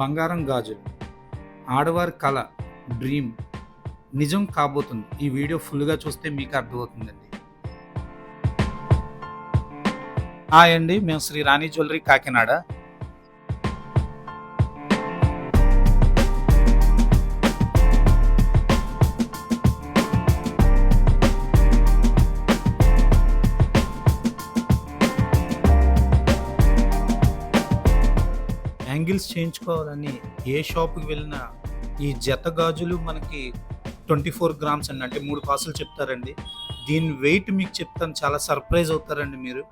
బంగారం గాజులు ఆడవారి కళ, డ్రీమ్ నిజం కాబోతుంది. ఈ వీడియో ఫుల్గా చూస్తే మీకు అర్థమవుతుందండి. హాయ్ అండి, మేము శ్రీ రాణి జ్యువెలరీ కాకినాడ. యాంగిల్స్ చేయించుకోవాలని ఏ షాప్కి వెళ్ళినా ఈ జత గాజులు మనకి 24 గ్రామ్స్ అండి, అంటే 3 కాసులు చెప్తారండి. దీని వెయిట్ మీకు చెప్తాను, చాలా సర్ప్రైజ్ అవుతారండి మీరు.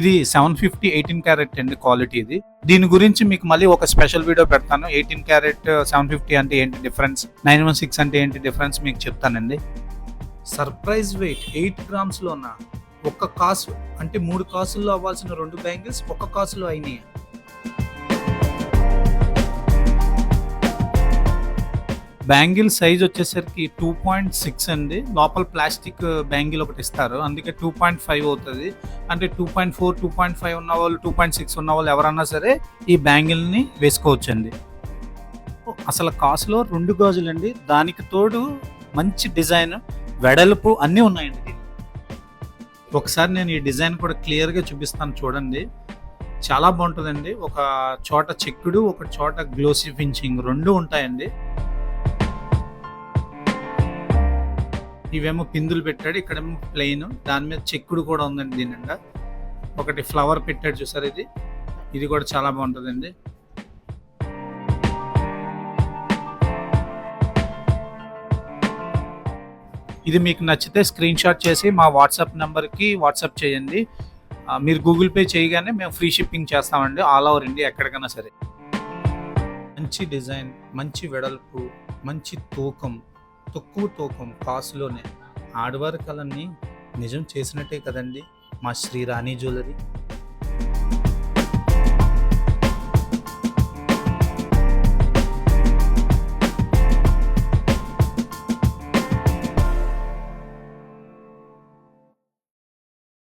ఇది 750 18 క్యారెట్ అండి క్వాలిటీ. ఇది దీని గురించి మీకు మళ్ళీ ఒక స్పెషల్ వీడియో పెడతాను. 18 క్యారెట్ 750 అంటే ఏంటి డిఫరెన్స్, 916 అంటే ఏంటి డిఫరెన్స్ మీకు చెప్తానండి. సర్ప్రైజ్ వెయిట్ 8 గ్రామ్స్లో ఉన్న ఒక్క కాసు, అంటే 3 కాసుల్లో అవ్వాల్సిన 2 బ్యాంగిల్స్ ఒక్క కాసులో అయినాయి. బ్యాంగిల్ సైజ్ వచ్చేసరికి 2.6 అండి. లోపల ప్లాస్టిక్ బ్యాంగిల్ ఒకటి ఇస్తారు, అందుకే 2.5 అవుతుంది. అంటే 2.4 2.5 ఉన్న వాళ్ళు, 2.6 ఉన్న వాళ్ళు ఎవరన్నా సరే ఈ బ్యాంగిల్ని వేసుకోవచ్చండి. అసలు కాసులో 2 గాజులండి, దానికి తోడు మంచి డిజైన్, వెడల్పు అన్నీ ఉన్నాయండి. ఒకసారి నేను ఈ డిజైన్ కూడా క్లియర్గా చూపిస్తాను, చూడండి. చాలా బాగుంటుందండి. ఒక చోట చెక్కుడు, ఒక చోట గ్లోసీ ఫినిషింగ్ రెండు ఉంటాయండి. ఇవేమో పిందులు పెట్టాడు, ఇక్కడేమో ప్లెయిన్, దాని మీద చెక్కుడు కూడా ఉందండి. దీని నిండా ఒకటి ఫ్లవర్ పెట్టాడు, చూసారు. ఇది కూడా చాలా బాగుంటుందండి. ఇది మీకు నచ్చితే స్క్రీన్ షాట్ చేసి మా వాట్సాప్ నెంబర్కి వాట్సాప్ చేయండి. మీరు గూగుల్ పే చేయగానే మేము ఫ్రీ షిప్పింగ్ చేస్తామండి, ఆల్ ఓవర్ ఇండియా ఎక్కడికైనా సరే. మంచి డిజైన్, మంచి వెడల్పు, మంచి తూకం, తక్కువ తూకం కాసులోనే ఆడవారి కళని నిజం చేసినట్టే కదండి మా శ్రీ రాణి జ్యువెలరీ.